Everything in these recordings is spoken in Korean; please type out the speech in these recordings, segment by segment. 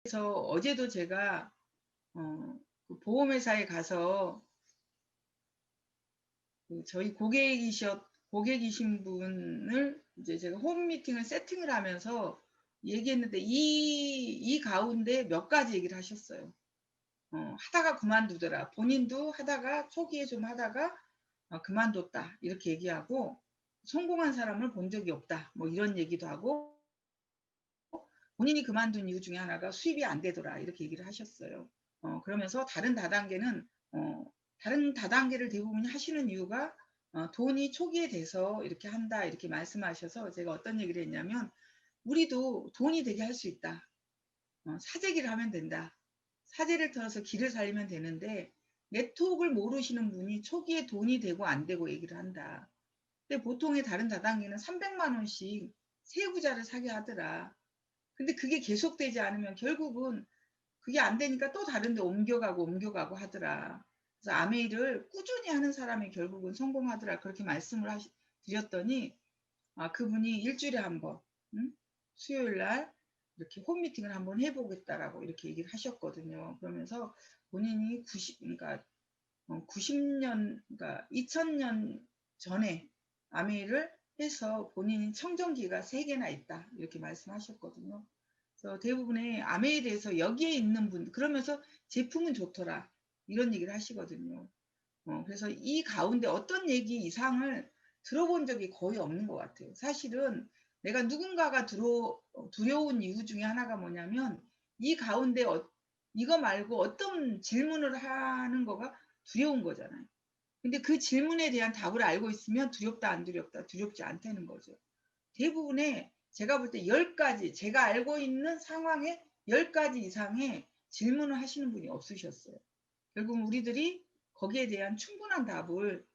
그래서 어제도 제가 그 보험회사에 가서 그 저희 고객이신 분을 이제 제가 홈 미팅을 세팅을 하면서 얘기했는데 이 가운데 몇 가지 얘기를 하셨어요. 하다가 그만두더라. 본인도 하다가 초기에 좀 하다가 그만뒀다. 이렇게 얘기하고 성공한 사람을 본 적이 없다. 뭐 이런 얘기도 하고 본인이 그만둔 이유 중에 하나가 수입이 안 되더라. 이렇게 얘기를 하셨어요. 그러면서 다른 다단계를 대부분 하시는 이유가 돈이 초기에 돼서 이렇게 한다. 이렇게 말씀하셔서 제가 어떤 얘기를 했냐면 우리도 돈이 되게 할 수 있다. 사재기를 하면 된다. 사재를 털어서 길을 살리면 되는데 네트워크를 모르시는 분이 초기에 돈이 되고 안 되고 얘기를 한다. 근데 보통의 다른 다단계는 300만 원씩 세구자를 사게 하더라. 근데 그게 계속되지 않으면 결국은 그게 안 되니까 또 다른 데 옮겨가고 하더라. 그래서 아메이를 꾸준히 하는 사람이 결국은 성공하더라. 그렇게 말씀을 드렸더니 그분이 일주일에 한 번, 수요일 날 이렇게 홈미팅을 한번 해보겠다라고 이렇게 얘기를 하셨거든요. 그러면서 본인이 90년, 그러니까 2000년 전에 아메이를 해서 본인이 청정기가 3개나 있다. 이렇게 말씀하셨거든요. 그래서 대부분의 아메이에 대해서 여기에 있는 분, 그러면서 제품은 좋더라. 이런 얘기를 하시거든요. 그래서 이 가운데 어떤 얘기 이상을 들어본 적이 거의 없는 것 같아요. 사실은 내가 누군가가 두려운 이유 중에 하나가 뭐냐면 이 가운데 이거 말고 어떤 질문을 하는 거가 두려운 거잖아요. 근데 그 질문에 대한 답을 알고 있으면 두렵다 안 두렵다 두렵지 않다는 거죠. 대부분의 제가 볼 때 10가지 제가 알고 있는 상황에 10가지 이상의 질문을 하시는 분이 없으셨어요. 결국 우리들이 거기에 대한 충분한 답을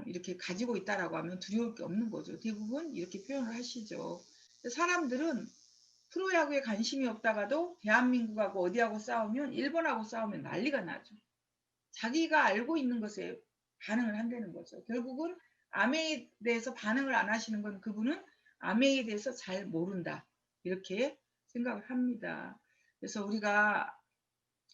이렇게 가지고 있다라고 하면 두려울 게 없는 거죠. 대부분 이렇게 표현을 하시죠. 사람들은 프로야구에 관심이 없다가도 대한민국하고 어디하고 싸우면 일본하고 싸우면 난리가 나죠. 자기가 알고 있는 것에 반응을 한다는 거죠. 결국은 아메에 대해서 반응을 안 하시는 건 그분은 아메에 대해서 잘 모른다. 이렇게 생각을 합니다. 그래서 우리가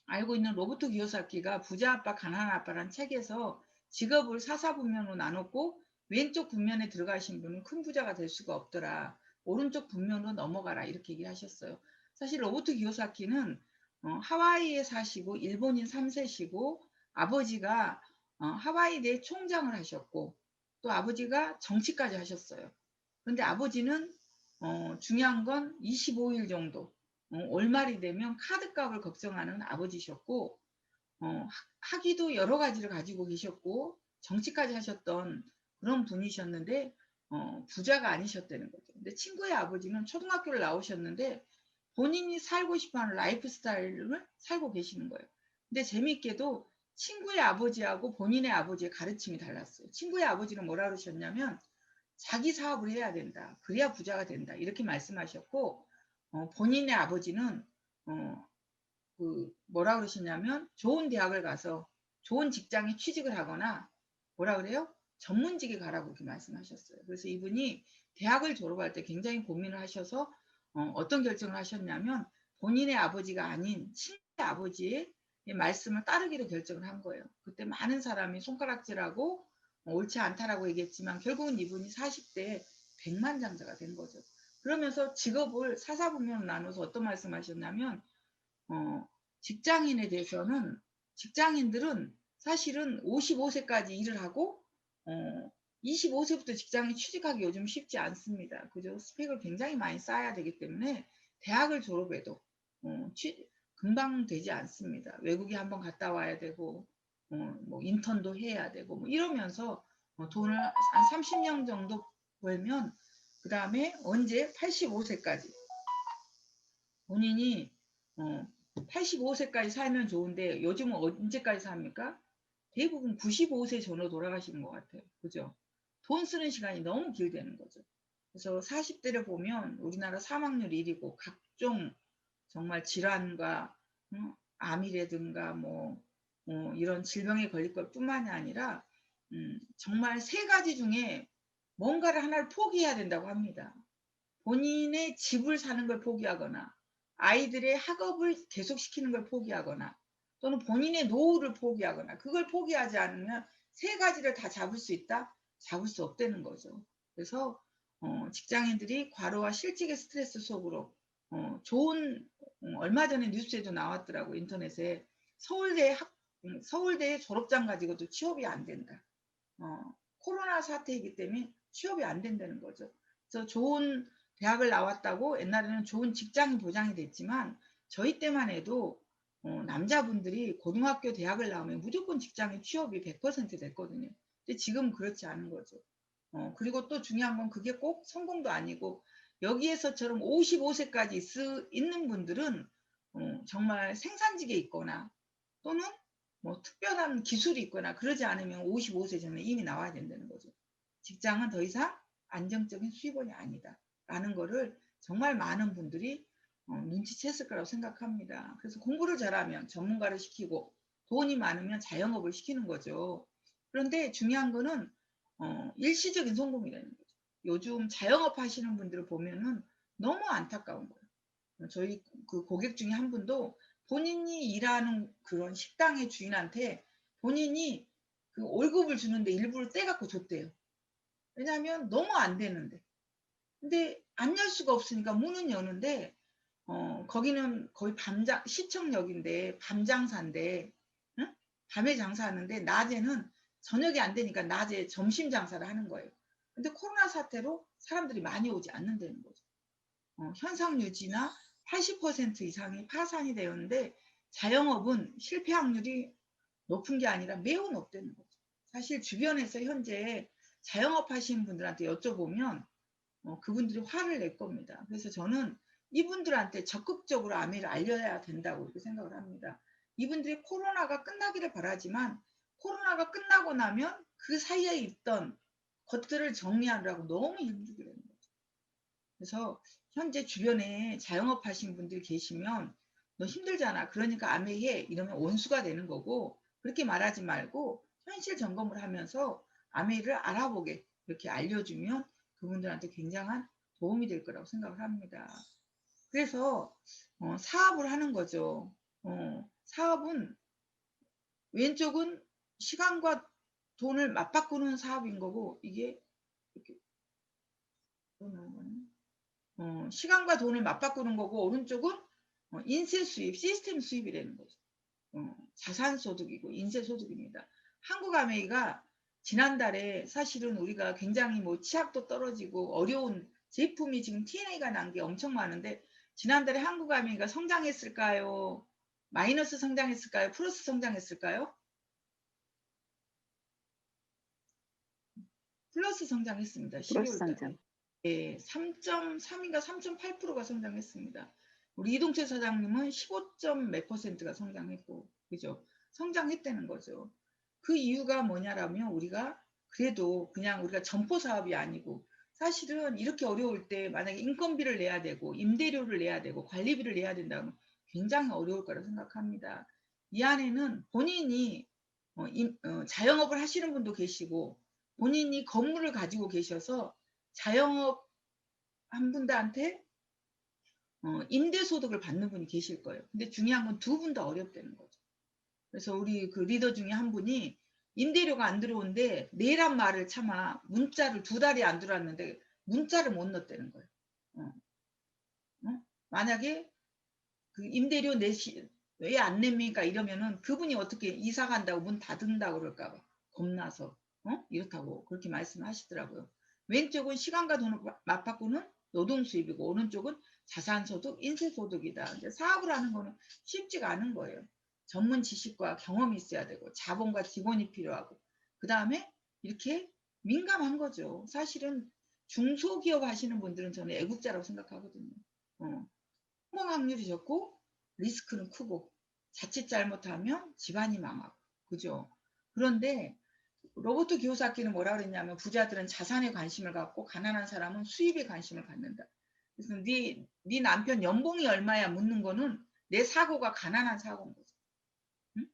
알고 있는 로버트 기요사키가 부자 아빠 가난한 아빠란 책에서 직업을 사사분면으로 나눴고 왼쪽 분면에 들어가신 분은 큰 부자가 될 수가 없더라. 오른쪽 분면으로 넘어가라 이렇게 얘기하셨어요. 사실 로버트 기요사키는 하와이에 사시고 일본인 3세시고 아버지가 하와이대 총장을 하셨고 또 아버지가 정치까지 하셨어요. 그런데 아버지는 중요한 건 25일 정도 월말이 되면 카드값을 걱정하는 아버지셨고 학위도 여러 가지를 가지고 계셨고 정치까지 하셨던 그런 분이셨는데 부자가 아니셨다는 거죠. 근데 친구의 아버지는 초등학교를 나오셨는데 본인이 살고 싶어하는 라이프 스타일을 살고 계시는 거예요. 근데 재미있게도 친구의 아버지하고 본인의 아버지의 가르침이 달랐어요. 친구의 아버지는 뭐라 그러셨냐면 자기 사업을 해야 된다. 그래야 부자가 된다. 이렇게 말씀하셨고 본인의 아버지는 뭐라 그러시냐면 좋은 대학을 가서 좋은 직장에 취직을 하거나 뭐라 그래요? 전문직에 가라고 이렇게 말씀하셨어요. 그래서 이분이 대학을 졸업할 때 굉장히 고민을 하셔서 어떤 결정을 하셨냐면 본인의 아버지가 아닌 친구의 아버지의 말씀을 따르기로 결정을 한 거예요. 그때 많은 사람이 손가락질하고 옳지 않다라고 얘기했지만 결국은 이분이 40대에 백만장자가 된 거죠. 그러면서 직업을 사사분면으로 나눠서 어떤 말씀하셨냐면 직장인에 대해서는 직장인들은 사실은 55세까지 일을 하고 25세부터 직장에 취직하기 요즘 쉽지 않습니다. 그죠? 스펙을 굉장히 많이 쌓아야 되기 때문에 대학을 졸업해도 금방 되지 않습니다. 외국에 한번 갔다 와야 되고 뭐 인턴도 해야 되고 뭐 이러면서 돈을 한 30년 정도 벌면 그 다음에 언제 85세까지 본인이 85세까지 살면 좋은데 요즘은 언제까지 삽니까? 대부분 95세 전후 돌아가시는 것 같아요. 그죠? 돈 쓰는 시간이 너무 길다는 거죠. 그래서 40대를 보면 우리나라 사망률 1위고 각종 정말 질환과 암이라든가 뭐 이런 질병에 걸릴 것 뿐만이 아니라 정말 3가지 중에 뭔가를 하나를 포기해야 된다고 합니다. 본인의 집을 사는 걸 포기하거나 아이들의 학업을 계속시키는 걸 포기하거나 또는 본인의 노후를 포기하거나 그걸 포기하지 않으면 세 가지를 다 잡을 수 있다? 잡을 수 없다는 거죠. 그래서 직장인들이 과로와 실직의 스트레스 속으로 좋은 얼마 전에 뉴스에도 나왔더라고 인터넷에 서울대 졸업장 가지고도 취업이 안 된다. 코로나 사태이기 때문에 취업이 안 된다는 거죠. 그래서 좋은 대학을 나왔다고 옛날에는 좋은 직장이 보장이 됐지만 저희 때만 해도 남자분들이 고등학교 대학을 나오면 무조건 직장에 취업이 100% 됐거든요. 근데 지금 그렇지 않은 거죠. 그리고 또 중요한 건 그게 꼭 성공도 아니고 여기에서처럼 55세까지 있는 분들은 정말 생산직에 있거나 또는 뭐 특별한 기술이 있거나 그러지 않으면 55세 전에 이미 나와야 된다는 거죠. 직장은 더 이상 안정적인 수입원이 아니다. 라는 거를 정말 많은 분들이 눈치챘을 거라고 생각합니다. 그래서 공부를 잘하면 전문가를 시키고 돈이 많으면 자영업을 시키는 거죠. 그런데 중요한 거는 일시적인 성공이라는 거죠. 요즘 자영업 하시는 분들을 보면은 너무 안타까운 거예요. 저희 그 고객 중에 한 분도 본인이 일하는 그런 식당의 주인한테 본인이 그 월급을 주는데 일부를 떼갖고 줬대요. 왜냐하면 너무 안 되는데. 근데 안 열 수가 없으니까 문은 여는데 거기는 거의 시청역인데 밤장사인데 응? 밤에 장사하는데 낮에는 저녁이 안 되니까 낮에 점심 장사를 하는 거예요. 근데 코로나 사태로 사람들이 많이 오지 않는다는 거죠. 현상 유지나 80% 이상이 파산이 되었는데 자영업은 실패 확률이 높은 게 아니라 매우 높다는 거죠. 사실 주변에서 현재 자영업 하시는 분들한테 여쭤보면 그분들이 화를 낼 겁니다. 그래서 저는 이분들한테 적극적으로 아메를 알려야 된다고 이렇게 생각을 합니다. 이분들이 코로나가 끝나기를 바라지만 코로나가 끝나고 나면 그 사이에 있던 것들을 정리하느라고 너무 힘들게 되는 거죠. 그래서 현재 주변에 자영업 하신 분들 계시면 너 힘들잖아. 그러니까 아메해 이러면 원수가 되는 거고 그렇게 말하지 말고 현실 점검을 하면서 아메를 알아보게 이렇게 알려주면 그분들한테 굉장한 도움이 될 거라고 생각을 합니다. 그래서 사업을 하는 거죠. 사업은 왼쪽은 시간과 돈을 맞바꾸는 사업인 거고 이게 이렇게 시간과 돈을 맞바꾸는 거고 오른쪽은 인세 수입, 시스템 수입이라는 거죠. 자산 소득이고 인세 소득입니다. 한국 아메이가 지난달에 사실은 우리가 굉장히 뭐 치약도 떨어지고 어려운 제품이 지금 TNA가 난 게 엄청 많은데 지난달에 한국 아메이가 성장했을까요? 마이너스 성장했을까요? 플러스 성장했을까요? 플러스 성장했습니다. 플러스 12월 달에. 성장. 예, 3.3인가 3.8%가 성장했습니다. 우리 이동철 사장님은 15점 몇 %가 성장했고, 그죠? 성장했다는 거죠. 그 이유가 뭐냐라면 우리가 그래도 그냥 우리가 점포 사업이 아니고 사실은 이렇게 어려울 때 만약에 인건비를 내야 되고 임대료를 내야 되고 관리비를 내야 된다면 굉장히 어려울 거라 생각합니다. 이 안에는 본인이 자영업을 하시는 분도 계시고 본인이 건물을 가지고 계셔서 자영업 한 분들한테 임대소득을 받는 분이 계실 거예요. 근데 중요한 건 두 분 다 어렵다는 거죠. 그래서 우리 그 리더 중에 한 분이 임대료가 안 들어오는데 내란 말을 참아 문자를 2달이 안 들어왔는데 문자를 못 넣었다는 거예요. 어, 만약에 그 임대료 내시 왜 안 냅니까 이러면은 그분이 어떻게 이사 간다고 문 닫는다고 그럴까 봐 겁나서 이렇다고 그렇게 말씀하시더라고요. 왼쪽은 시간과 돈을 맞바꾸는 노동 수입이고 오른쪽은 자산소득, 인세소득이다. 근데 사업을 하는 거는 쉽지가 않은 거예요. 전문 지식과 경험이 있어야 되고 자본과 기본이 필요하고 그 다음에 이렇게 민감한 거죠. 사실은 중소기업 하시는 분들은 저는 애국자라고 생각하거든요. 성공 확률이 적고 리스크는 크고 자칫 잘못하면 집안이 망하고 그죠. 그런데 로버트 기요사키는 뭐라 그랬냐면 부자들은 자산에 관심을 갖고 가난한 사람은 수입에 관심을 갖는다. 그래서 네 남편 연봉이 얼마야 묻는 거는 내 사고가 가난한 사고인 거죠. 응?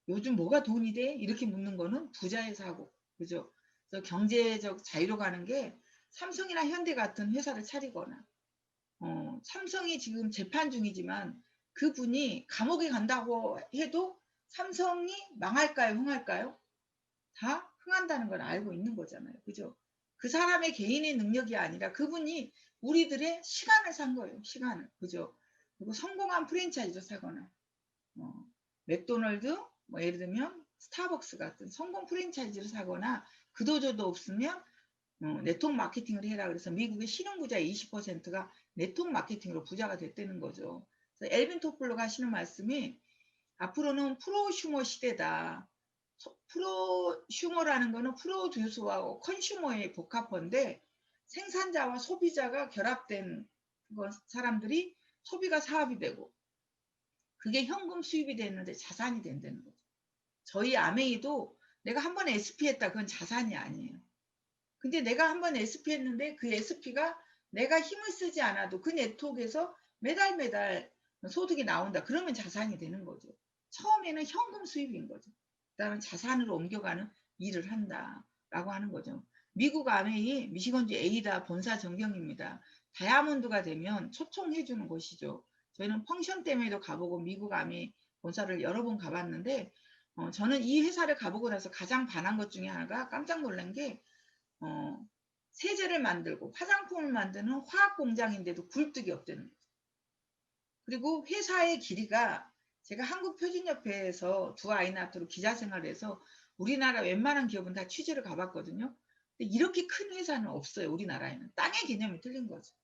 요즘 뭐가 돈이 돼? 이렇게 묻는 거는 부자의 사고. 그죠? 그래서 경제적 자유로 가는 게 삼성이나 현대 같은 회사를 차리거나 삼성이 지금 재판 중이지만 그분이 감옥에 간다고 해도 삼성이 망할까요? 흥할까요? 다 흥한다는 걸 알고 있는 거잖아요. 그죠? 그 사람의 개인의 능력이 아니라 그분이 우리들의 시간을 산 거예요. 시간을. 그죠? 그리고 성공한 프랜차이즈 사거나 맥도널드, 뭐 예를 들면 스타벅스 같은 성공 프랜차이즈를 사거나 그도저도 없으면 네트워크 마케팅을 해라. 그래서 미국의 신흥부자의 20%가 네트워크 마케팅으로 부자가 됐다는 거죠. 그래서 엘빈 토플러가 하시는 말씀이 앞으로는 프로슈머 시대다. 프로슈머라는 거는 프로듀서와 컨슈머의 복합어인데 생산자와 소비자가 결합된 사람들이 소비가 사업이 되고 그게 현금 수입이 됐는데 자산이 된다는 거죠. 저희 아메이도 내가 한 번 SP 했다. 그건 자산이 아니에요. 근데 내가 한 번 SP 했는데 그 SP가 내가 힘을 쓰지 않아도 그 네트워크에서 매달 소득이 나온다. 그러면 자산이 되는 거죠. 처음에는 현금 수입인 거죠. 그다음에 자산으로 옮겨가는 일을 한다라고 하는 거죠. 미국 아메이 미시건주 에이다 본사 전경입니다. 다이아몬드가 되면 초청해 주는 곳이죠. 저희는 펑션 때문에도 가보고 미국 아메이 본사를 여러 번 가봤는데 저는 이 회사를 가보고 나서 가장 반한 것 중에 하나가 깜짝 놀란 게 세제를 만들고 화장품을 만드는 화학 공장인데도 굴뚝이 없다는 거죠. 그리고 회사의 길이가 제가 한국표준협회에서 두 아이 낳도록 기자 생활을 해서 우리나라 웬만한 기업은 다 취재를 가봤거든요. 근데 이렇게 큰 회사는 없어요. 우리나라에는. 땅의 개념이 틀린 거죠.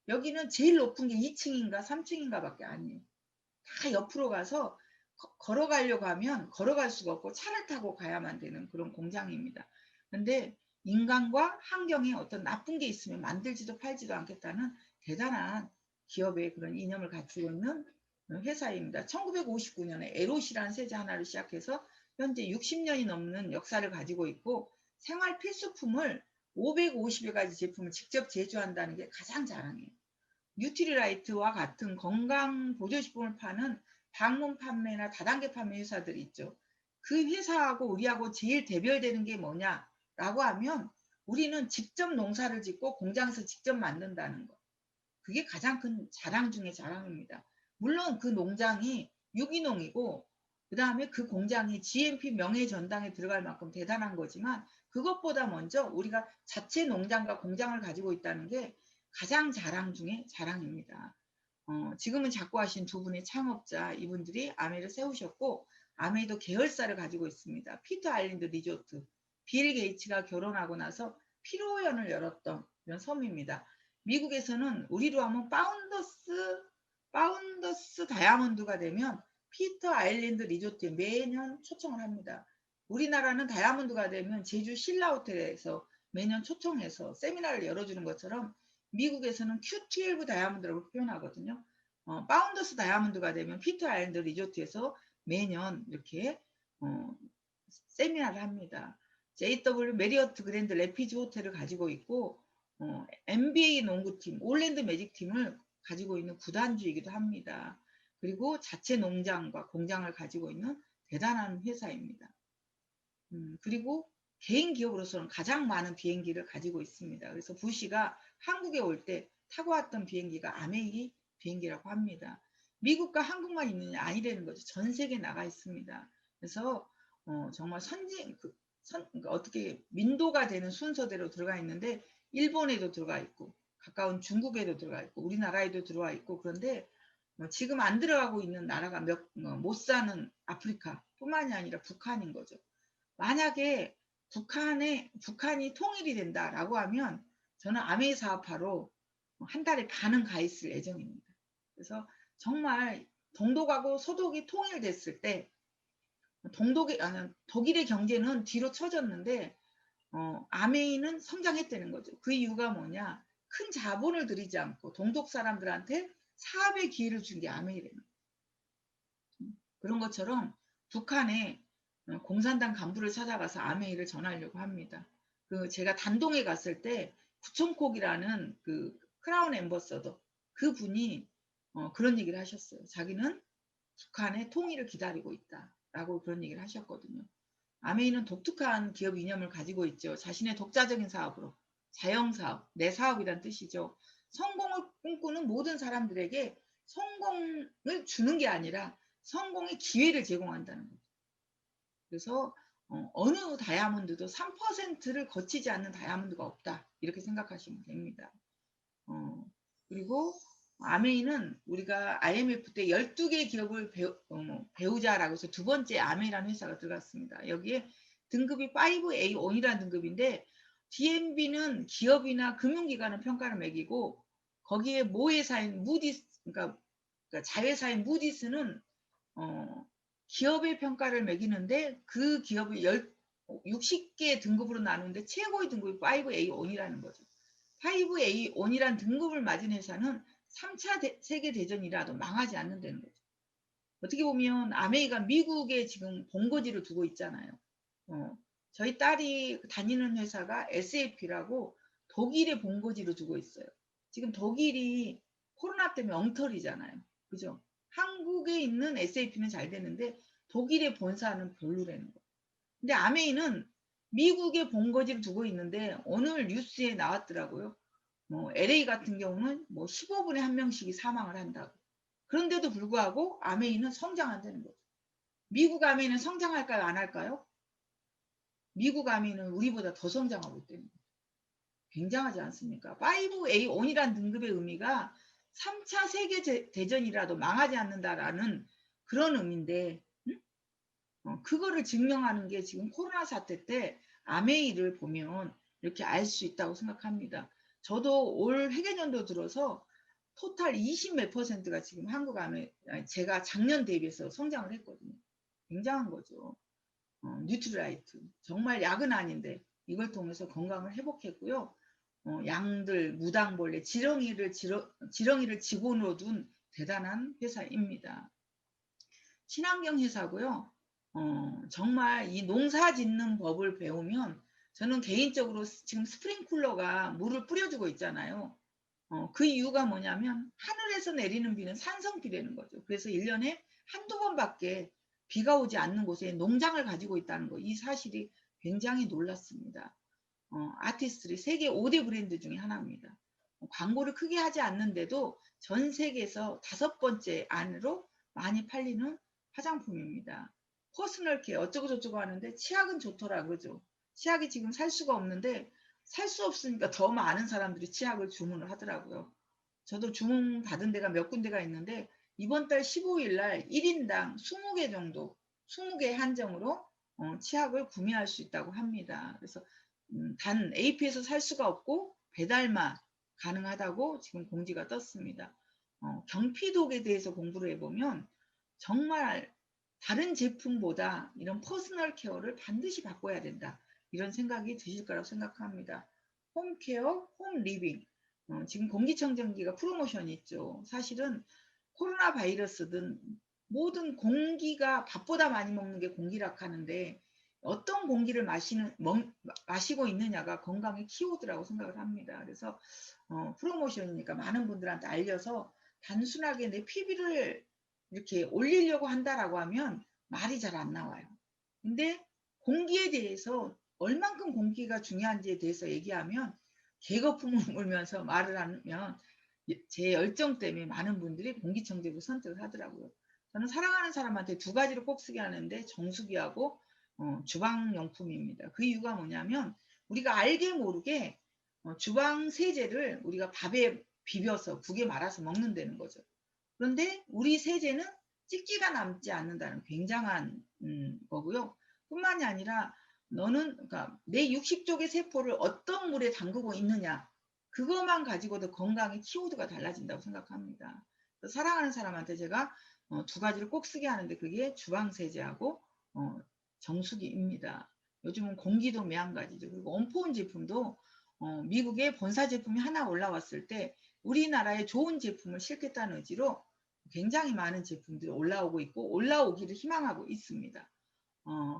여기는 제일 높은 게 2층인가 3층인가 밖에 아니에요. 다 옆으로 가서 걸어가려고 하면 걸어갈 수가 없고 차를 타고 가야만 되는 그런 공장입니다. 근데 인간과 환경에 어떤 나쁜 게 있으면 만들지도 팔지도 않겠다는 대단한 기업의 그런 이념을 갖추고 있는 회사입니다. 1959년에 에롯이라는 세제 하나를 시작해서 현재 60년이 넘는 역사를 가지고 있고 생활 필수품을 550여 가지 제품을 직접 제조한다는 게 가장 자랑이에요. 뉴트리라이트와 같은 건강 보조식품을 파는 방문 판매나 다단계 판매 회사들이 있죠. 그 회사하고 우리하고 제일 대별되는 게 뭐냐라고 하면 우리는 직접 농사를 짓고 공장에서 직접 만든다는 거. 그게 가장 큰 자랑 중의 자랑입니다. 물론 그 농장이 유기농이고 그 다음에 그 공장이 GMP 명예 전당에 들어갈 만큼 대단한 거지만 그것보다 먼저 우리가 자체 농장과 공장을 가지고 있다는 게 가장 자랑 중의 자랑입니다. 지금은 자꾸 하신 두 분의 창업자 이분들이 아메이를 세우셨고 아메이도 계열사를 가지고 있습니다. 피터 아일랜드 리조트, 빌 게이츠가 결혼하고 나서 피로연을 열었던 이런 섬입니다. 미국에서는 우리로 하면 파운더스 다이아몬드가 되면 피터 아일랜드 리조트에 매년 초청을 합니다. 우리나라는 다이아몬드가 되면 제주 신라 호텔에서 매년 초청해서 세미나를 열어주는 것처럼 미국에서는 Q12 다이아몬드라고 표현하거든요. 파운더스 다이아몬드가 되면 피터 아일랜드 리조트에서 매년 이렇게 세미나를 합니다. JW 메리어트 그랜드 레피지 호텔을 가지고 있고 NBA 농구팀, 올랜드 매직팀을 가지고 있는 구단주이기도 합니다. 그리고 자체 농장과 공장을 가지고 있는 대단한 회사입니다. 그리고 개인 기업으로서는 가장 많은 비행기를 가지고 있습니다. 그래서 부시가 한국에 올 때 타고 왔던 비행기가 아메이 비행기라고 합니다. 미국과 한국만 있느냐 아니라는 거죠. 전 세계에 나가 있습니다. 그래서 정말 그러니까 어떻게 민도가 되는 순서대로 들어가 있는데 일본에도 들어가 있고 가까운 중국에도 들어가 있고 우리나라에도 들어와 있고 그런데 지금 안 들어가고 있는 나라가 못 사는 아프리카뿐만이 아니라 북한인 거죠. 만약에 북한이 통일이 된다라고 하면 저는 아메이 사업화로 한 달에 반은 가 있을 예정입니다. 그래서 정말 동독하고 서독이 통일됐을 때 독일의 경제는 뒤로 처졌는데 아메이는 성장했다는 거죠. 그 이유가 뭐냐? 큰 자본을 들이지 않고 동독 사람들한테 사업의 기회를 준 게 아메이래요. 그런 것처럼 북한에 공산당 간부를 찾아가서 아메이를 전하려고 합니다. 제가 단동에 갔을 때 구청콕이라는 그 크라운 엠버서더 그 분이 그런 얘기를 하셨어요. 자기는 북한의 통일을 기다리고 있다라고 그런 얘기를 하셨거든요. 아메이는 독특한 기업 이념을 가지고 있죠. 자신의 독자적인 사업으로 자영사업, 내 사업이란 뜻이죠. 성공을 꿈꾸는 모든 사람들에게 성공을 주는 게 아니라 성공의 기회를 제공한다는 거죠. 그래서 어느 다이아몬드도 3%를 거치지 않는 다이아몬드가 없다. 이렇게 생각하시면 됩니다. 그리고 아메이는 우리가 IMF 때 12개 기업을 배우자라고 해서 두 번째 아메이라는 회사가 들어갔습니다. 여기에 등급이 5A1이라는 등급인데 DNB는 기업이나 금융기관의 평가를 매기고 거기에 모회사인 무디스, 그러니까 자회사인 무디스는 기업의 평가를 매기는데 그 기업이 60개 등급으로 나누는데 최고의 등급이 5A1이라는 거죠. 5A1이란 등급을 맞은 회사는 3차 세계대전이라도 망하지 않는다는 거죠. 어떻게 보면 아메이가 미국에 지금 본거지를 두고 있잖아요. 저희 딸이 다니는 회사가 SAP라고 독일에 본거지를 두고 있어요. 지금 독일이 코로나 때문에 엉터리잖아요. 그죠? 한국에 있는 SAP는 잘 되는데 독일의 본사는 별로라는 거예요. 근데 아메이는 미국에 본거지를 두고 있는데 오늘 뉴스에 나왔더라고요. LA 같은 경우는 15분에 한 명씩이 사망을 한다고. 그런데도 불구하고 아메이는 성장한다는 거죠. 미국 아메이는 성장할까요? 안 할까요? 미국 아메이는 우리보다 더 성장하고 있다는 거죠. 굉장하지 않습니까? 5A1이라는 등급의 의미가 3차 세계대전이라도 망하지 않는다라는 그런 의미인데 그거를 증명하는 게 지금 코로나 사태 때 아메이를 보면 이렇게 알 수 있다고 생각합니다. 저도 올 회계년도 들어서 토탈 20 몇 %가 지금 한국 아메 제가 작년 대비해서 성장을 했거든요. 굉장한 거죠. 뉴트라이트 정말 약은 아닌데 이걸 통해서 건강을 회복했고요. 양들 무당벌레 지렁이를 직원으로 둔 대단한 회사입니다. 친환경 회사고요. 정말 이 농사 짓는 법을 배우면 저는 개인적으로 지금 스프링쿨러가 물을 뿌려주고 있잖아요. 그 이유가 뭐냐면 하늘에서 내리는 비는 산성비라는 거죠. 그래서 1년에 한두 번밖에 비가 오지 않는 곳에 농장을 가지고 있다는 거. 이 사실이 굉장히 놀랐습니다. 아티스트리 세계 5대 브랜드 중에 하나입니다. 광고를 크게 하지 않는데도 전 세계에서 5번째 안으로 많이 팔리는 화장품입니다. 퍼스널 케어 어쩌고저쩌고 하는데 치약은 좋더라 그러죠. 치약이 지금 살 수가 없는데 살 수 없으니까 더 많은 사람들이 치약을 주문을 하더라고요. 저도 주문 받은 데가 몇 군데가 있는데 이번 달 15일 날 1인당 20개 정도 20개 한정으로 치약을 구매할 수 있다고 합니다. 그래서 단 AP에서 살 수가 없고 배달만 가능하다고 지금 공지가 떴습니다. 경피독에 대해서 공부를 해보면 정말 다른 제품보다 이런 퍼스널 케어를 반드시 바꿔야 된다. 이런 생각이 드실 거라고 생각합니다. 홈케어, 홈리빙. 지금 공기청정기가 프로모션이 있죠. 사실은 코로나 바이러스든 모든 공기가 밥보다 많이 먹는 게 공기라 하는데 어떤 공기를 마시고 있느냐가 건강의 키워드라고 생각을 합니다. 그래서 프로모션이니까 많은 분들한테 알려서 단순하게 내 PB를 이렇게 올리려고 한다라고 하면 말이 잘 안 나와요. 근데 공기에 대해서 얼만큼 공기가 중요한지에 대해서 얘기하면 개거품을 울면서 말을 하면 제 열정 때문에 많은 분들이 공기청정기를 선택을 하더라고요. 저는 사랑하는 사람한테 두 가지를 꼭 쓰게 하는데 정수기하고 주방용품입니다. 그 이유가 뭐냐면 우리가 알게 모르게 주방 세제를 우리가 밥에 비벼서 국에 말아서 먹는다는 거죠. 그런데 우리 세제는 찌기가 남지 않는다는 굉장한 거고요. 뿐만이 아니라 너는 그러니까 내 60쪽의 세포를 어떤 물에 담그고 있느냐 그것만 가지고도 건강의 키워드가 달라진다고 생각합니다. 사랑하는 사람한테 제가 두 가지를 꼭 쓰게 하는데 그게 주방세제하고 정수기입니다. 요즘은 공기도 매한가지죠. 그리고 온포온 제품도 미국의 본사 제품이 하나 올라왔을 때 우리나라에 좋은 제품을 실겠다는 의지로 굉장히 많은 제품들이 올라오고 있고 올라오기를 희망하고 있습니다.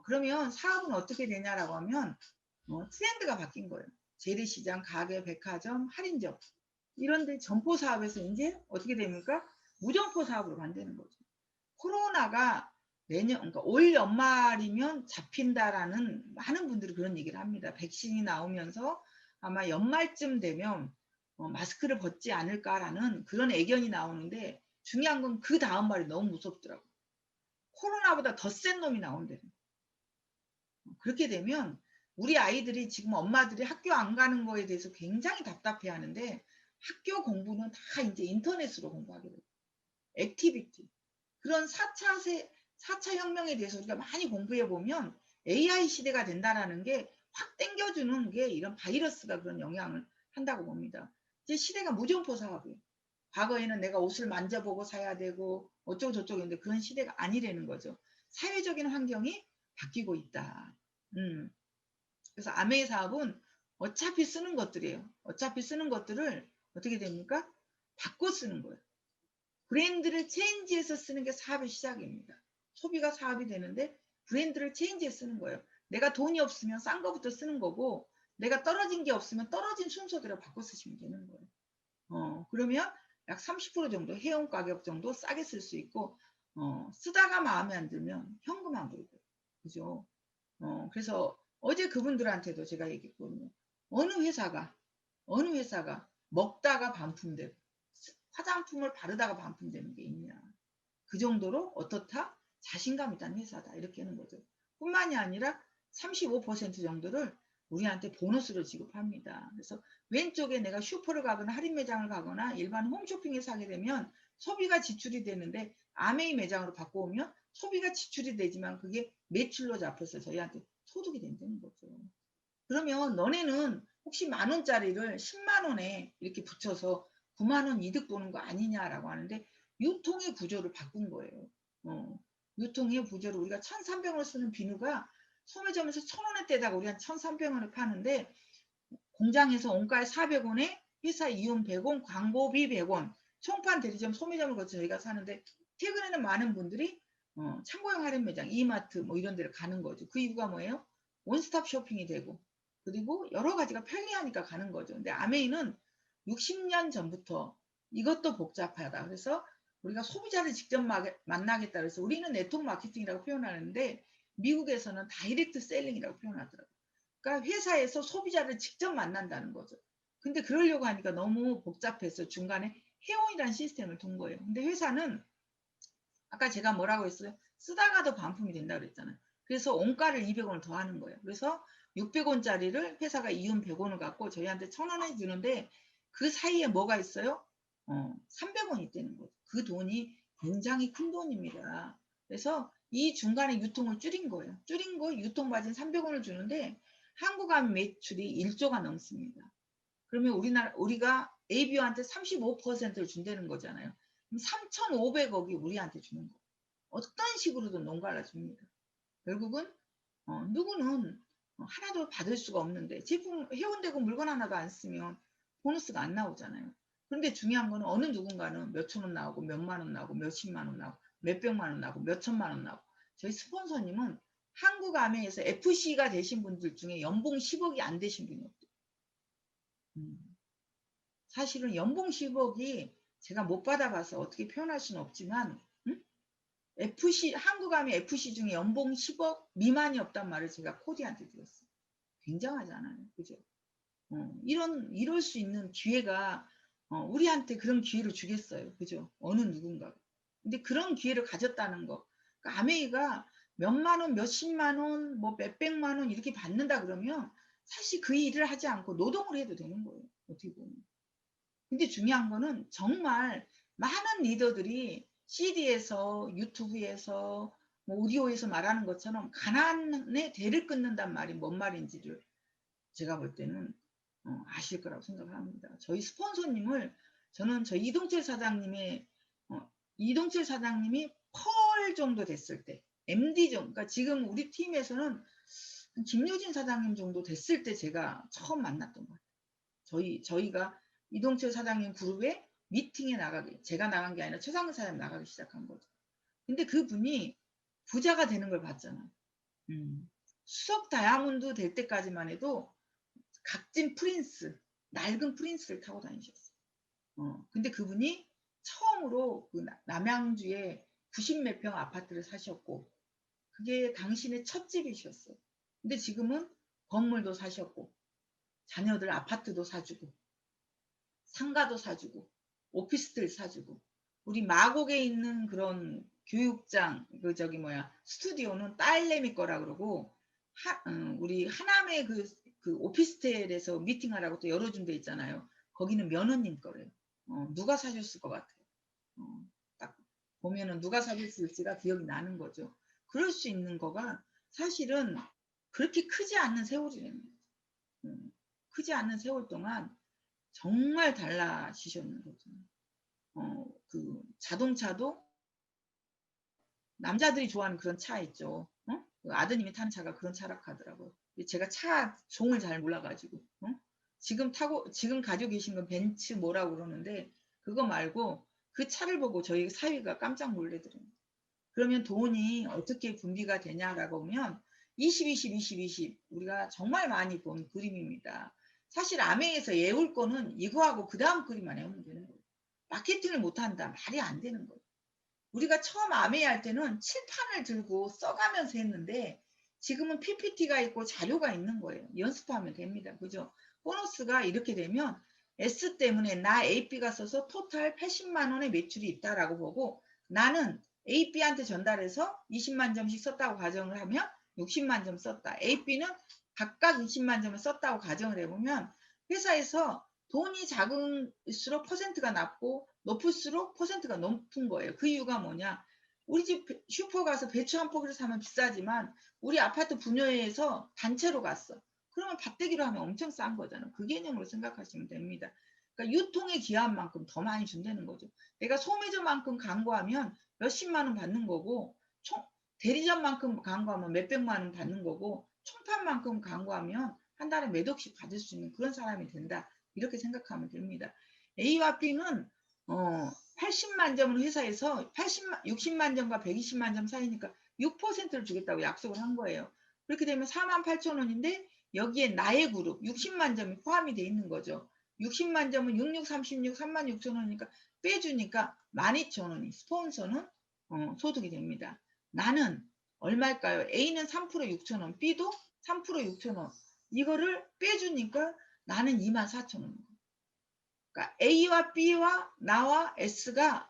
그러면 사업은 어떻게 되냐라고 하면 트렌드가 바뀐 거예요. 재래시장, 가게, 백화점, 할인점 이런데 점포 사업에서 이제 어떻게 됩니까? 무점포 사업으로 만드는 거죠. 코로나가 내년, 그러니까 올 연말이면 잡힌다라는 많은 분들이 그런 얘기를 합니다. 백신이 나오면서 아마 연말쯤 되면 마스크를 벗지 않을까라는 그런 애견이 나오는데 중요한 건 그 다음 말이 너무 무섭더라고. 코로나보다 더 센 놈이 나온대. 그렇게 되면 우리 아이들이 지금 엄마들이 학교 안 가는 거에 대해서 굉장히 답답해 하는데 학교 공부는 다 이제 인터넷으로 공부하게 돼요. 액티비티. 그런 4차 혁명에 대해서 우리가 많이 공부해 보면 AI 시대가 된다라는 게 확 땡겨주는 게 이런 바이러스가 그런 영향을 한다고 봅니다. 이제 시대가 무점포 사업이에요. 과거에는 내가 옷을 만져보고 사야 되고 어쩌고 저쩌고 했는데 그런 시대가 아니라는 거죠. 사회적인 환경이 바뀌고 있다. 그래서 아메이 사업은 어차피 쓰는 것들이에요. 어차피 쓰는 것들을 어떻게 됩니까? 바꿔 쓰는 거예요. 브랜드를 체인지해서 쓰는 게 사업의 시작입니다. 소비가 사업이 되는데 브랜드를 체인지해서 쓰는 거예요. 내가 돈이 없으면 싼 거부터 쓰는 거고 내가 떨어진 게 없으면 떨어진 순서대로 바꿔 쓰시면 되는 거예요. 그러면 약 30% 정도 회원 가격 정도 싸게 쓸 수 있고 쓰다가 마음에 안 들면 현금화로 돼요. 그죠? 그래서 어제 그분들한테도 제가 얘기했거든요. 어느 회사가 먹다가 반품되고 화장품을 바르다가 반품되는 게 있냐. 그 정도로 어떻다? 자신감 있다는 회사다. 이렇게 하는 거죠. 뿐만이 아니라 35% 정도를 우리한테 보너스로 지급합니다. 그래서 왼쪽에 내가 슈퍼를 가거나 할인 매장을 가거나 일반 홈쇼핑에 사게 되면 소비가 지출이 되는데 아메이 매장으로 바꿔오면 소비가 지출이 되지만 그게 매출로 잡혀서 저희한테 소득이 된다는 거죠. 그러면 너네는 혹시 10,000원짜리를 10만원에 이렇게 붙여서 9만원 이득 보는 거 아니냐라고 하는데 유통의 구조를 바꾼 거예요. 유통의 구조를 우리가 1,300원을 쓰는 비누가 소매점에서 1,000원에대다가 우리 한 1,300원을 파는데 공장에서 원가에 400원에 회사 이용 100원, 광고비 100원, 총판 대리점 소매점을 거쳐 저희가 사는데 최근에는 많은 분들이 창고형 할인 매장, 이마트 뭐 이런 데를 가는 거죠. 그 이유가 뭐예요? 원스톱 쇼핑이 되고 그리고 여러 가지가 편리하니까 가는 거죠. 근데 아메이는 60년 전부터 이것도 복잡하다. 그래서 우리가 소비자를 직접 만나겠다. 그래서 우리는 네트워크 마케팅이라고 표현하는데 미국에서는 다이렉트 셀링이라고 표현하더라고요. 그러니까 회사에서 소비자를 직접 만난다는 거죠. 근데 그러려고 하니까 너무 복잡해서 중간에 회원이라는 시스템을 둔 거예요. 근데 회사는 아까 제가 뭐라고 했어요? 쓰다가도 반품이 된다 그랬잖아요. 그래서 원가를 200원을 더 하는 거예요. 그래서 600원짜리를 회사가 이윤 100원을 갖고 저희한테 1,000원에 주는데 그 사이에 뭐가 있어요? 300원이 있다는 거죠. 그 돈이 굉장히 큰 돈입니다. 그래서 이 중간에 유통을 줄인 거예요. 줄인 거 유통 받은 300원을 주는데 한국암 매출이 1조가 넘습니다. 그러면 우리가 ABO한테 35%를 준다는 거잖아요. 그럼 3,500억이 우리한테 주는 거. 어떤 식으로든 농가를 줍니다. 결국은 누구는 하나도 받을 수가 없는데 제품 회원되고 물건 하나도 안 쓰면 보너스가 안 나오잖아요. 그런데 중요한 거는 어느 누군가는 몇천 원 나오고 몇만 원 나오고 몇십만 원 나오고 몇백만 원 나오고 몇천만 원 나오고 저희 스폰서님은 한국아메에서 FC가 되신 분들 중에 연봉 10억이 안 되신 분이 없대요. 사실은 연봉 10억이 제가 못 받아봐서 어떻게 표현할 수는 없지만 FC 한국아메 FC 중에 연봉 10억 미만이 없단 말을 제가 코디한테 들었어요. 굉장하잖아요. 그죠? 이럴 수 있는 기회가 우리한테 그런 기회를 주겠어요. 그죠? 어느 누군가가. 근데 그런 기회를 가졌다는 거. 그러니까 아메이가 몇만 원, 몇십만 원, 뭐 몇백만 원 이렇게 받는다 그러면 사실 그 일을 하지 않고 노동을 해도 되는 거예요. 어떻게 보면. 근데 중요한 거는 정말 많은 리더들이 CD에서 유튜브에서 뭐 오디오에서 말하는 것처럼 가난의 대를 끊는단 말이 뭔 말인지를 제가 볼 때는 아실 거라고 생각을 합니다. 저희 스폰서님을 저는 저희 이동철 사장님의 이동철 사장님이 펄 정도 됐을 때 MD 정도 그러니까 지금 우리 팀에서는 김효진 사장님 정도 됐을 때 제가 처음 만났던 것 같아요. 저희가 이동철 사장님 그룹에 미팅에 나가기 제가 나간 게 아니라 최상근 사장님 나가기 시작한 거죠. 근데 그분이 부자가 되는 걸 봤잖아요. 수석 다이아몬드 될 때까지만 해도 각진 프린스, 낡은 프린스를 타고 다니셨어요. 근데 그분이 처음으로 그 남양주에 90몇 평 아파트를 사셨고, 그게 당신의 첫 집이셨어요. 근데 지금은 건물도 사셨고, 자녀들 아파트도 사주고, 상가도 사주고 오피스텔 사주고 우리 마곡에 있는 그런 교육장 그 저기 뭐야 스튜디오는 딸내미 거라 그러고 우리 하남의 그 오피스텔에서 미팅하라고 또 열어준 데 있잖아요. 거기는 며느님 거래요. 누가 사줬을 것 같아요. 딱 보면은 누가 사줬을지가 기억이 나는 거죠. 그럴 수 있는 거가 사실은 그렇게 크지 않는 세월이랍니다. 크지 않는 세월 동안 정말 달라지셨는 거죠. 그 자동차도 남자들이 좋아하는 그런 차 있죠. 그 아드님이 타는 차가 그런 차라 하더라고요. 제가 차 종을 잘 몰라가지고 지금 가지고 계신 건 벤츠 뭐라고 그러는데 그거 말고 그 차를 보고 저희 사위가 깜짝 놀래더래요. 그러면 돈이 어떻게 분비가 되냐라고 보면 20, 20, 20, 20 우리가 정말 많이 본 그림입니다. 사실 아메에서 예울 거는 이거하고 그 다음 그림만 해오면 되는 거예요. 마케팅을 못한다. 말이 안 되는 거예요. 우리가 처음 아메이 할 때는 칠판을 들고 써가면서 했는데 지금은 PPT가 있고 자료가 있는 거예요. 연습하면 됩니다. 그죠? 보너스가 이렇게 되면 S 때문에 나 AB가 써서 토탈 80만 원의 매출이 있다라고 보고 나는 AB한테 전달해서 20만 점씩 썼다고 가정을 하면 60만 점 썼다. AB는 각각 20만 점을 썼다고 가정을 해보면 회사에서 돈이 작을수록 퍼센트가 낮고 높을수록 퍼센트가 높은 거예요. 그 이유가 뭐냐? 우리 집 슈퍼 가서 배추 한 포기를 사면 비싸지만 우리 아파트 분여회에서 단체로 갔어. 그러면 밭대기로 하면 엄청 싼 거잖아. 그 개념으로 생각하시면 됩니다. 그러니까 유통에 기여한 만큼 더 많이 준다는 거죠. 내가 소매점만큼 광고하면 몇십만 원 받는 거고 대리점만큼 광고하면 몇백만 원 받는 거고 총판만큼 광고하면 한 달에 몇 억씩 받을 수 있는 그런 사람이 된다. 이렇게 생각하면 됩니다. A와 B는 80만 점을 회사에서 60만 점과 120만 점 사이니까 6%를 주겠다고 약속을 한 거예요. 그렇게 되면 4만 8천 원인데 여기에 나의 그룹 60만 점이 포함이 돼 있는 거죠. 60만 점은 66, 36, 3만 6천 원이니까 빼주니까 12,000원이 스폰서는 소득이 됩니다. 나는 얼마일까요? A는 3% 6천 원, B도 3% 6천 원. 이거를 빼주니까 나는 24,000원. 그러니까 A와 B와 나와 S가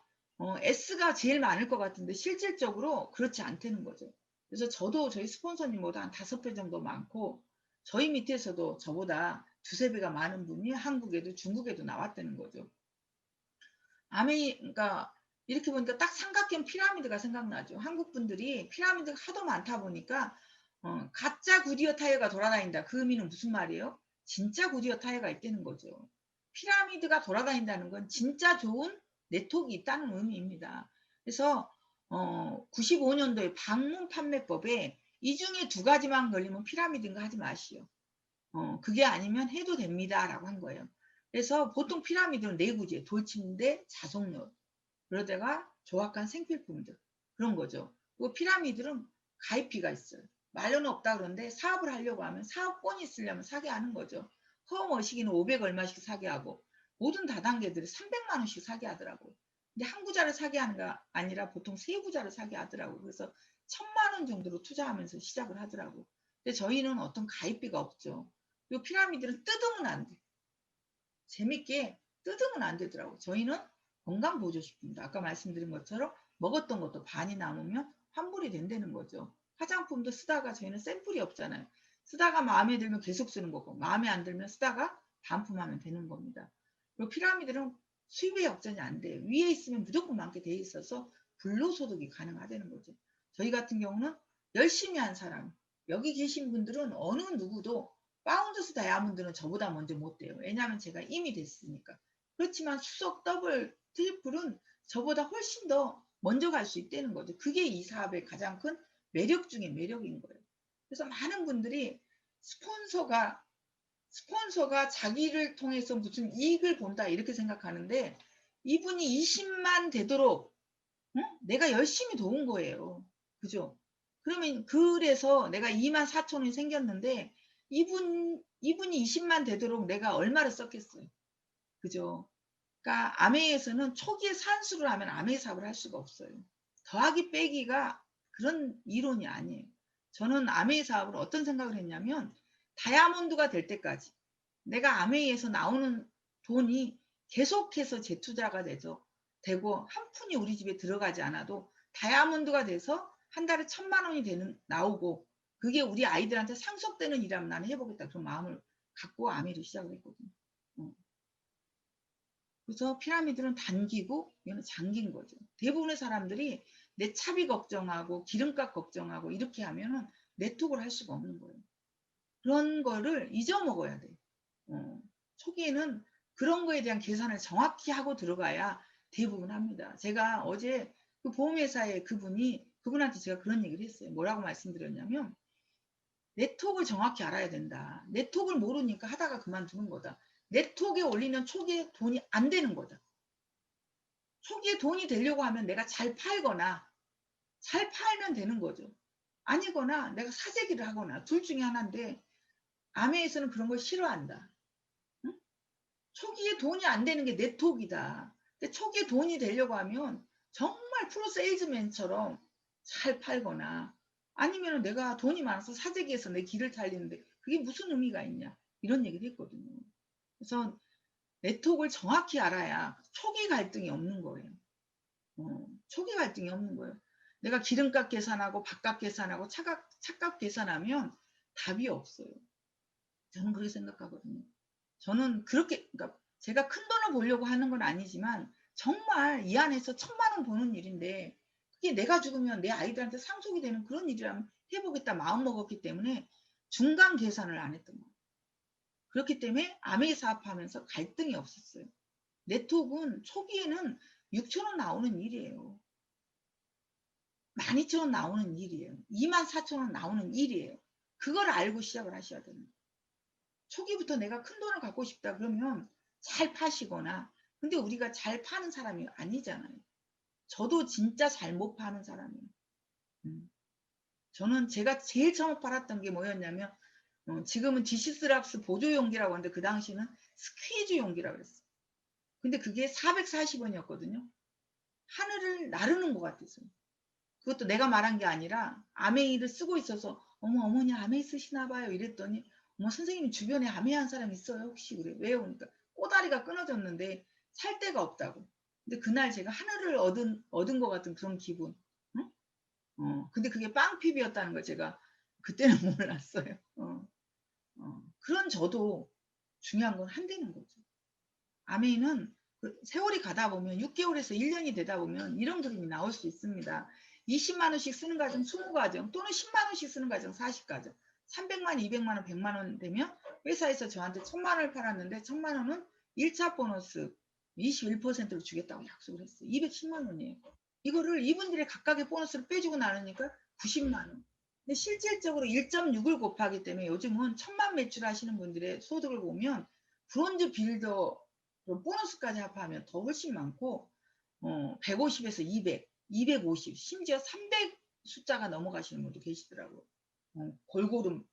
제일 많을 것 같은데 실질적으로 그렇지 않다는 거죠. 그래서 저도 저희 스폰서님보다 한 5배 정도 많고 저희 밑에서도 저보다 두세 배가 많은 분이 한국에도 중국에도 나왔다는 거죠. 그러니까 이렇게 보니까 딱 삼각형 피라미드가 생각나죠. 한국 분들이 피라미드가 하도 많다 보니까 가짜 구디어 타이어가 돌아다닌다. 그 의미는 무슨 말이에요? 진짜 구디어 타이어가 있다는 거죠. 피라미드가 돌아다닌다는 건 진짜 좋은 네트워크가 있다는 의미입니다. 그래서 95년도에 방문 판매법에 이 중에 두 가지만 걸리면 피라미드인가 하지 마시오. 그게 아니면 해도 됩니다라고 한 거예요. 그래서 보통 피라미드는 내구재, 돌침대, 자석열, 그러다가 조악한 생필품들 그런 거죠. 그 피라미드는 가입비가 있어요. 말로는 없다 그러는데 사업을 하려고 하면 사업권이 있으려면 사게 하는 거죠. 홈어시기는 500 얼마씩 사게 하고 모든 다단계들이 300만 원씩 사게 하더라고요. 근데 한 구자를 사게 하는 게 아니라 보통 세 구자를 사게 하더라고요. 그래서 1,000만 원 정도로 투자하면서 시작을 하더라고요. 근데 저희는 어떤 가입비가 없죠. 이 피라미드는 뜯으면 안 돼. 재밌게 뜯으면 안 되더라고요. 저희는 건강보조식품입니다. 아까 말씀드린 것처럼 먹었던 것도 반이 남으면 환불이 된다는 거죠. 화장품도 쓰다가 저희는 샘플이 없잖아요. 쓰다가 마음에 들면 계속 쓰는 거고 마음에 안 들면 쓰다가 반품하면 되는 겁니다. 그리고 피라미드는 수입의 역전이 안 돼요. 위에 있으면 무조건 많게 돼 있어서 불로소득이 가능하다는 거죠. 저희 같은 경우는 열심히 한 사람, 여기 계신 분들은 어느 누구도 파운드스 다이아몬드는 저보다 먼저 못 돼요. 왜냐하면 제가 이미 됐으니까. 그렇지만 수석, 더블, 트리플은 저보다 훨씬 더 먼저 갈 수 있다는 거죠. 그게 이 사업의 가장 큰 매력 중에 매력인 거예요. 그래서 많은 분들이 스폰서가 자기를 통해서 무슨 이익을 본다 이렇게 생각하는데 이분이 20만 되도록 내가 열심히 도운 거예요. 그죠? 그러면 그래서 내가 2만 4천 원이 생겼는데 이분이 20만 되도록 내가 얼마를 썼겠어요. 그죠? 그러니까 아메이에서는 초기에 산수를 하면 아메이 사업을 할 수가 없어요. 더하기 빼기가 그런 이론이 아니에요. 저는 아메이 사업을 어떤 생각을 했냐면 다이아몬드가 될 때까지 내가 아메이에서 나오는 돈이 계속해서 재투자가 되고 한 푼이 우리 집에 들어가지 않아도 다이아몬드가 돼서 한 달에 1,000만 원이 나오고 그게 우리 아이들한테 상속되는 일이라면 나는 해보겠다. 그런 마음을 갖고 아메를 시작을 했거든요. 그래서 피라미드는 단기고 얘는 장기인 거죠. 대부분의 사람들이 내 차비 걱정하고 기름값 걱정하고 이렇게 하면은 네트워크를 할 수가 없는 거예요. 그런 거를 잊어먹어야 돼. 초기에는 그런 거에 대한 계산을 정확히 하고 들어가야 대부분 합니다. 제가 어제 그 보험회사의 그분한테 제가 그런 얘기를 했어요. 뭐라고 말씀드렸냐면 네트워크를 정확히 알아야 된다. 네트워크를 모르니까 하다가 그만두는 거다. 네트워크에 올리는 초기에 돈이 안 되는 거다. 초기에 돈이 되려고 하면 내가 잘 팔거나 잘 팔면 되는 거죠. 아니거나 내가 사재기를 하거나 둘 중에 하나인데 아메에서는 그런 걸 싫어한다. 응? 초기에 돈이 안 되는 게 네트워크이다. 근데 초기에 돈이 되려고 하면 정말 프로 세일즈맨처럼 잘 팔거나 아니면 내가 돈이 많아서 사재기해서 내 길을 달리는데 그게 무슨 의미가 있냐 이런 얘기를 했거든요. 그래서 네트워크를 정확히 알아야 초기 갈등이 없는 거예요. 초기 갈등이 없는 거예요. 내가 기름값 계산하고 밥값 계산하고 차값 계산하면 답이 없어요. 저는 그렇게 생각하거든요. 저는 그렇게 그러니까 제가 큰 돈을 벌려고 하는 건 아니지만 정말 이 안에서 1,000만 원 버는 일인데 그게 내가 죽으면 내 아이들한테 상속이 되는 그런 일이라면 해보겠다 마음먹었기 때문에 중간 계산을 안 했던 거예요. 그렇기 때문에 아메이 사업하면서 갈등이 없었어요. 네트워크는 초기에는 6,000원 나오는 일이에요. 12,000원 나오는 일이에요. 24,000원 나오는 일이에요. 그걸 알고 시작을 하셔야 됩니다. 초기부터 내가 큰 돈을 갖고 싶다 그러면 잘 파시거나 근데 우리가 잘 파는 사람이 아니잖아요. 저도 진짜 잘 못 파는 사람이에요. 저는 제가 제일 처음 팔았던 게 뭐였냐면 지금은 디시스랍스 보조용기라고 하는데 그 당시는 스퀴즈 용기라고 그랬어요. 근데 그게 440원이었거든요. 하늘을 나르는 것 같았어요. 그것도 내가 말한 게 아니라 아메이를 쓰고 있어서 어머 어머니 아메이 쓰시나 봐요 이랬더니 어머 선생님 주변에 아메이 한 사람 있어요 혹시 그래 왜요 그러니까 꼬다리가 끊어졌는데 살 데가 없다고 근데 그날 제가 하늘을 얻은 것 같은 그런 기분 응? 근데 그게 빵핍이었다는 걸 제가 그때는 몰랐어요 그런 저도 중요한 건 한다는 거죠 아메이는 그 세월이 가다 보면 6개월에서 1년이 되다 보면 이런 그림이 나올 수 있습니다. 20만 원씩 쓰는 가정 20가정 또는 10만 원씩 쓰는 가정 40가정 300만 원, 200만 원, 100만 원 되면 회사에서 저한테 1,000만 원을 팔았는데 1,000만 원은 1차 보너스 21%를 주겠다고 약속을 했어요. 210만 원이에요. 이거를 이분들의 각각의 보너스를 빼주고 나누니까 90만 원. 근데 실질적으로 1.6을 곱하기 때문에 요즘은 1,000만 매출하시는 분들의 소득을 보면 브론즈 빌더 보너스까지 합하면 더 훨씬 많고 150에서 200, 250, 심지어 300 숫자가 넘어가시는 분도 계시더라고요. 골고루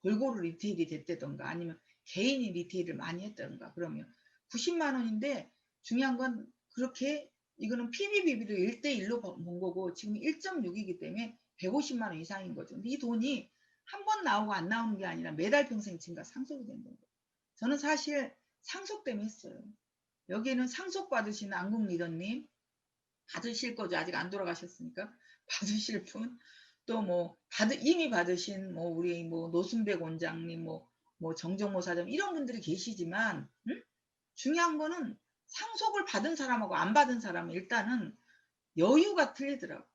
골고루 리테일이 됐다던가 아니면 개인이 리테일을 많이 했다던가 그러면 90만 원인데 중요한 건 그렇게 이거는 PBBB를 1대1로 본 거고 지금 1.6이기 때문에 150만 원 이상인 거죠. 근데 이 돈이 한 번 나오고 안 나오는 게 아니라 매달 평생 증가 상속이 된 거예요. 저는 사실 상속 때문에 했어요. 여기에는 상속 받으신 안국 리더님 받으실 거죠. 아직 안 돌아가셨으니까 받으실 분. 또 뭐 이미 받으신 뭐 우리 뭐 노순백 원장님 뭐 정정모 사장 이런 분들이 계시지만 중요한 거는 상속을 받은 사람하고 안 받은 사람은 일단은 여유가 틀리더라고.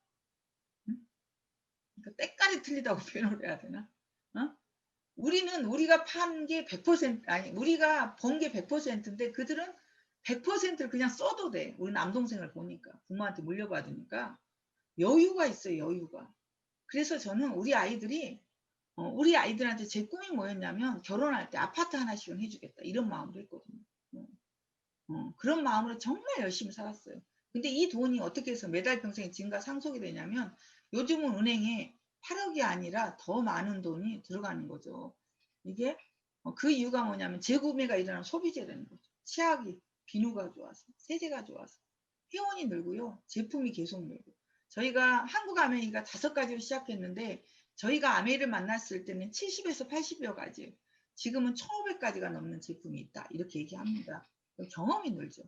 그러니까 때깔이 틀리다고 표현을 해야 되나? 어? 우리가 판 게 100% 아니 우리가 번 게 100%인데 그들은 100%를 그냥 써도 돼. 우리 남동생을 보니까 부모한테 물려받으니까 여유가 있어요. 여유가. 그래서 저는 우리 아이들한테 제 꿈이 뭐였냐면 결혼할 때 아파트 하나씩은 해주겠다 이런 마음으로 했거든요. 그런 마음으로 정말 열심히 살았어요. 근데 이 돈이 어떻게 해서 매달 평생 증가 상속이 되냐면 요즘은 은행에 8억이 아니라 더 많은 돈이 들어가는 거죠. 이게 그 이유가 뭐냐면 재구매가 일어나는 소비재라는 거죠. 치약이 비누가 좋아서 세제가 좋아서 회원이 늘고요. 제품이 계속 늘고 저희가 한국 아메이가 5가지로 시작했는데 저희가 아메이를 만났을 때는 70에서 80여 가지 지금은 1,500가지가 넘는 제품이 있다 이렇게 얘기합니다. 경험이 늘죠.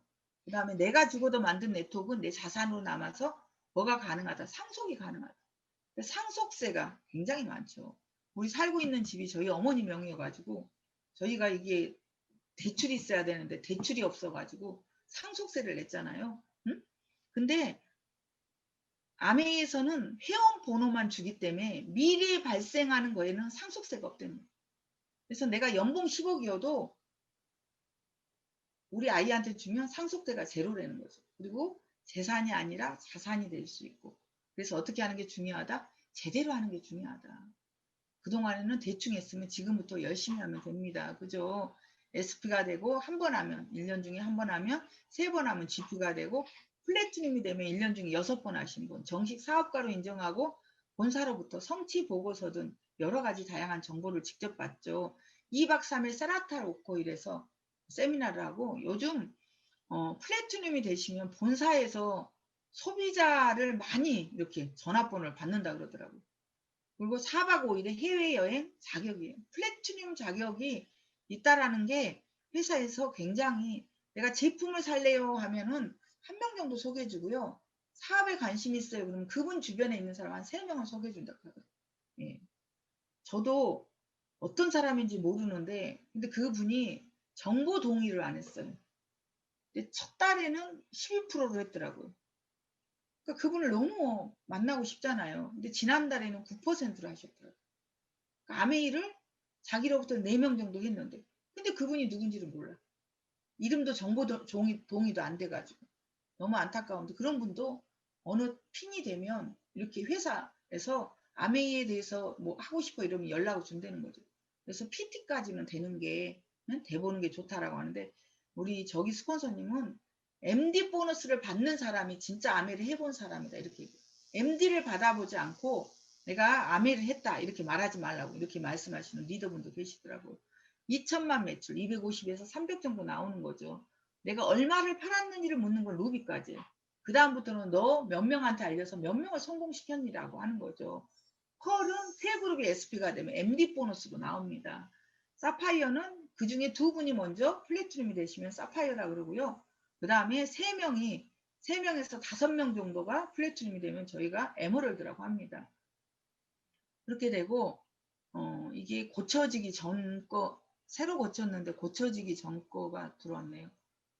그 다음에 내가 죽어도 만든 네트워크는 내 자산으로 남아서 뭐가 가능하다. 상속이 가능하다. 상속세가 굉장히 많죠. 우리 살고 있는 집이 저희 어머니 명의여가지고 저희가 이게 대출이 있어야 되는데 대출이 없어가지고 상속세를 냈잖아요. 응? 근데 아메이에서는 회원 번호만 주기 때문에 미래에 발생하는 거에는 상속세가 없다는 거예요. 그래서 내가 연봉 10억이어도 우리 아이한테 주면 상속세가 제로라는 거죠. 그리고 재산이 아니라 자산이 될 수 있고. 그래서 어떻게 하는 게 중요하다? 제대로 하는 게 중요하다. 그동안에는 대충 했으면 지금부터 열심히 하면 됩니다. 그죠? SP가 되고 한 번 하면 1년 중에 한 번 하면 3번 하면 GP가 되고 플래티늄이 되면 1년 중에 6번 하신 분 정식 사업가로 인정하고 본사로부터 성취 보고서 등 여러 가지 다양한 정보를 직접 받죠. 2박 3일 세라타 놓고 이래서 세미나를 하고 요즘 플래티늄이 되시면 본사에서 소비자를 많이 이렇게 전화번호를 받는다 그러더라고요. 그리고 4박 5일의 해외여행 자격이에요. 플래티늄 자격이 있다라는 게 회사에서 굉장히 내가 제품을 살래요 하면은 한 명 정도 소개해주고요. 사업에 관심 있어요. 그러면 그분 주변에 있는 사람 한 3명을 소개해준다 그러더라고요. 예. 저도 어떤 사람인지 모르는데 근데 그분이 정보 동의를 안 했어요. 근데 첫 달에는 12%로 했더라고요. 그러니까 그분을 너무 만나고 싶잖아요. 근데 지난달에는 9%로 하셨더라고요. 그러니까 아메이를 자기로부터 4명 정도 했는데 근데 그분이 누군지를 몰라. 이름도 정보 동의도 안 돼가지고 너무 안타까운데 그런 분도 어느 핀이 되면 이렇게 회사에서 아메이에 대해서 뭐 하고 싶어 이러면 연락을 준다는 거죠. 그래서 PT까지는 되는 게 돼보는 게 좋다라고 하는데 우리 저기 스폰서님은 MD 보너스를 받는 사람이 진짜 아메이를 해본 사람이다 이렇게 얘기해요. MD를 받아보지 않고 내가 아메이를 했다 이렇게 말하지 말라고 이렇게 말씀하시는 리더분도 계시더라고요. 2천만 매출 250에서 300 정도 나오는 거죠. 내가 얼마를 팔았는지를 묻는 건 루비까지. 그 다음부터는 너 몇 명한테 알려서 몇 명을 성공시켰니라고 하는 거죠. 펄은 세 그룹이 SP가 되면 MD 보너스로 나옵니다. 사파이어는 그 중에 2분이 먼저 플래티늄이 되시면 사파이어라 그러고요. 그 다음에 3명에서 5명 정도가 플래티늄이 되면 저희가 에머럴드라고 합니다. 그렇게 되고 이게 고쳐지기 전 거, 새로 고쳤는데 고쳐지기 전 거가 들어왔네요.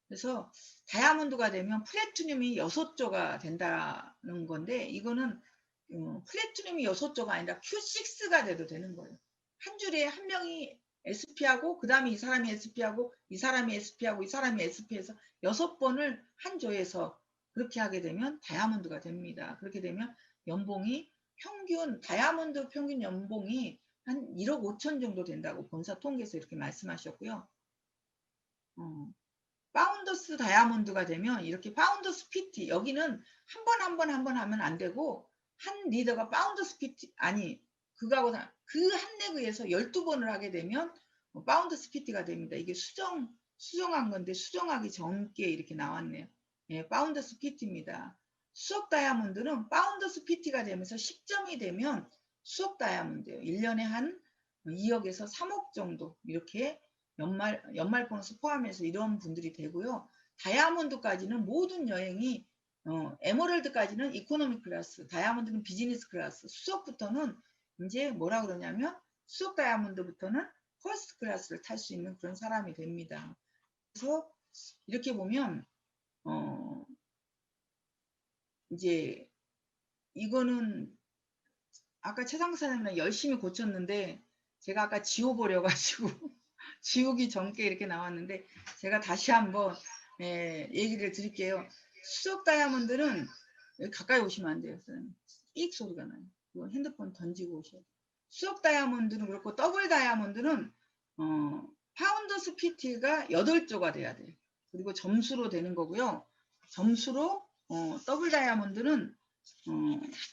그래서 다이아몬드가 되면 플래티늄이 6조가 된다는 건데 이거는 플래티늄이 6조가 아니라 Q6가 돼도 되는 거예요. 한 줄에 한 명이 SP하고 그 다음에 이 사람이 SP하고 이 사람이 SP하고 이 사람이 SP해서 6번을 한 조에서 그렇게 하게 되면 다이아몬드가 됩니다. 그렇게 되면 연봉이 다이아몬드 평균 연봉이 한 1억 5천 정도 된다고 본사 통계에서 이렇게 말씀하셨고요. 파운더스 다이아몬드가 되면 이렇게 파운더스 PT 여기는 한 번 하면 안 되고 한 리더가 파운더스 PT 아니 그거하고 그 한 렉에서 12번을 하게 되면 파운더스 PT가 됩니다. 이게 수정한 건데 수정하기 전께 이렇게 나왔네요. 예, 파운더스 PT입니다. 수석 다이아몬드는 파운더스 PT가 되면서 10점이 되면 수석 다이아몬드예요. 1년에 한 2억에서 3억 정도 이렇게 연말 보너스 포함해서 이런 분들이 되고요. 다이아몬드까지는 모든 여행이 에메랄드까지는 이코노미 클래스, 다이아몬드는 비즈니스 클래스, 수석부터는 이제 뭐라 그러냐면 수석 다이아몬드부터는 퍼스트 클래스를 탈 수 있는 그런 사람이 됩니다. 그래서 이렇게 보면 이제 이거는 아까 최상사님이랑 열심히 고쳤는데 제가 아까 지워버려가지고 지우기 전께 이렇게 나왔는데 제가 다시 한번 얘기를 드릴게요. 수석 다이아몬드는 여기 가까이 오시면 안 돼요. 삑 소리가 나요. 핸드폰 던지고 오셔야 돼요. 수석 다이아몬드는 그렇고 더블 다이아몬드는 파운더스 PT가 8조가 돼야 돼요. 그리고 점수로 되는 거고요. 점수로 더블 다이아몬드는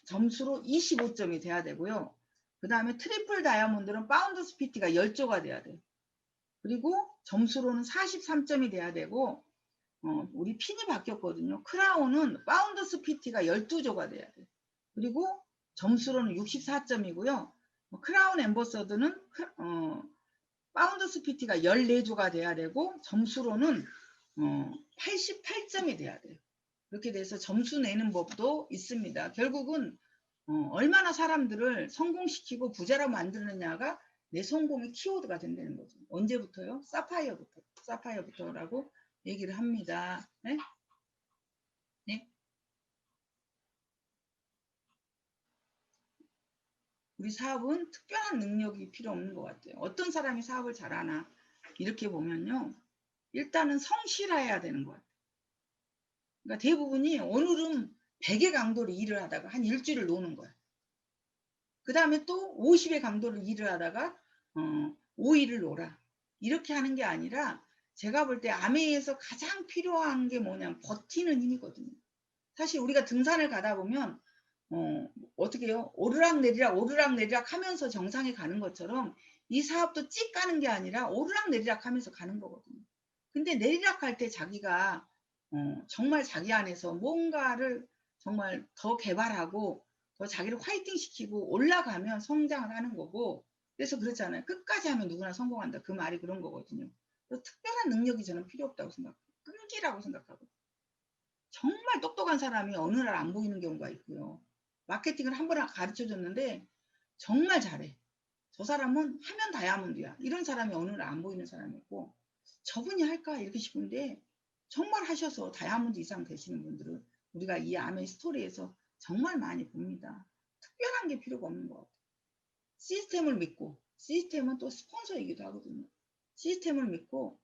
점수로 25점이 돼야 되고요. 그 다음에 트리플 다이아몬드는 파운더스 PT가 10조가 돼야 돼요. 그리고 점수로는 43점이 돼야 되고 우리 핀이 바뀌었거든요. 크라운은 파운더스 PT가 12조가 돼야 돼요. 그리고 점수로는 64점이고요. 크라운 엠버서드는 파운더스 PT가 14조가 돼야 되고 점수로는 88점이 돼야 돼요. 그렇게 돼서 점수 내는 법도 있습니다. 결국은 얼마나 사람들을 성공시키고 부자로 만드느냐가 내 성공의 키워드가 된다는 거죠. 언제부터요? 사파이어부터라고 얘기를 합니다. 네? 네? 우리 사업은 특별한 능력이 필요 없는 것 같아요. 어떤 사람이 사업을 잘하나 이렇게 보면요. 일단은 성실해야 되는 것 같아요. 그러니까 대부분이 오늘은 100의 강도로 일을 하다가 한 일주일을 노는 거야. 그 다음에 또 50의 강도로 일을 하다가 5일을 놀아. 이렇게 하는 게 아니라 제가 볼 때 아메이에서 가장 필요한 게 뭐냐면 버티는 힘이거든요. 사실 우리가 등산을 가다 보면 어떻게 해요? 오르락내리락 하면서 정상에 가는 것처럼 이 사업도 찍 가는 게 아니라 오르락내리락 하면서 가는 거거든요. 근데 내리락 할 때 자기가 정말 자기 안에서 뭔가를 정말 더 개발하고 더 자기를 화이팅 시키고 올라가면 성장을 하는 거고, 그래서 그렇잖아요. 끝까지 하면 누구나 성공한다. 그 말이 그런 거거든요. 특별한 능력이 저는 필요 없다고 생각해요. 끈기라고 생각하고. 정말 똑똑한 사람이 어느 날 안 보이는 경우가 있고요. 마케팅을 한 번 가르쳐 줬는데 정말 잘해. 저 사람은 하면 다이아몬드야. 이런 사람이 어느 날 안 보이는 사람이 있고, 저분이 할까 이렇게 싶은데 정말 하셔서 다이아몬드 이상 되시는 분들은 우리가 이 아메 스토리에서 정말 많이 봅니다. 특별한 게 필요가 없는 것 같아요. 시스템을 믿고, 시스템은 또 스폰서이기도 하거든요. 시스템을 믿고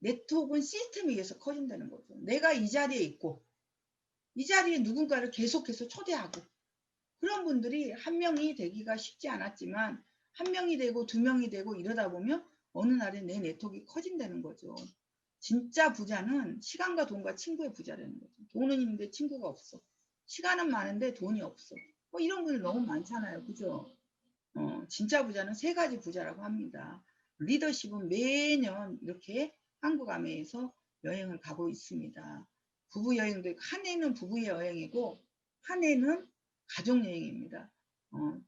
네트워크는 시스템에 의해서 커진다는 거죠. 내가 이 자리에 있고 이 자리에 누군가를 계속해서 초대하고, 그런 분들이 한 명이 되기가 쉽지 않았지만 한 명이 되고 두 명이 되고 이러다 보면 어느 날에 내 네트워크가 커진다는 거죠. 진짜 부자는 시간과 돈과 친구의 부자라는 거죠. 돈은 있는데 친구가 없어. 시간은 많은데 돈이 없어. 이런 분들 너무 많잖아요. 그죠? 진짜 부자는 세 가지 부자라고 합니다. 리더십은 매년 이렇게 한국 아메에서 여행을 가고 있습니다. 부부 여행도 있고, 한 해는 부부의 여행이고 한 해는 가족 여행입니다.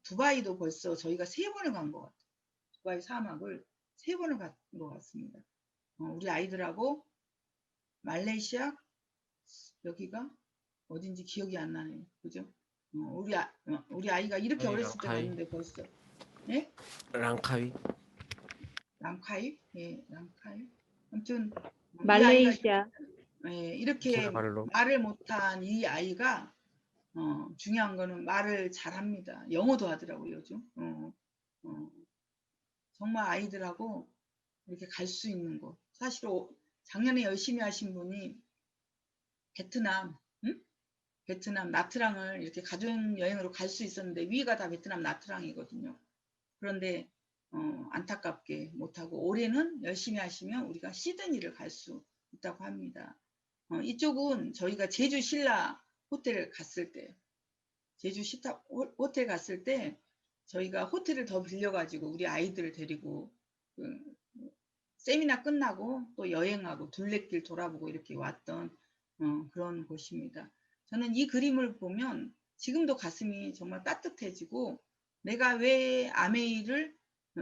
두바이도 벌써 저희가 3번을 간 것 같아요. 두바이 사막을 3번을 간 것 같습니다. 우리 아이들하고 말레이시아, 여기가 어딘지 기억이 안 나네요. 그죠? 우리 아이가 이렇게 랑카이, 어렸을 때 랑카이. 갔는데 벌써. 네? 랑카이. 랑카이? 예, 랑카이. 아무튼 이 아이가 말레이시아. 이렇게 키나발루. 말을 못한 이 아이가 중요한 거는 말을 잘합니다. 영어도 하더라고요, 요즘. 정말 아이들하고 이렇게 갈 수 있는 곳. 사실 작년에 열심히 하신 분이 베트남, 응? 베트남 나트랑을 이렇게 가족여행으로 갈 수 있었는데 위가 다 베트남 나트랑이거든요. 그런데 안타깝게 못하고 올해는 열심히 하시면 우리가 시드니를 갈 수 있다고 합니다. 이쪽은 저희가 제주 신라 호텔을 갔을 때, 제주 시타 호텔 갔을 때 저희가 호텔을 더 빌려가지고 우리 아이들을 데리고 그 세미나 끝나고 또 여행하고 둘레길 돌아보고 이렇게 왔던 그런 곳입니다. 저는 이 그림을 보면 지금도 가슴이 정말 따뜻해지고, 내가 왜 아메이를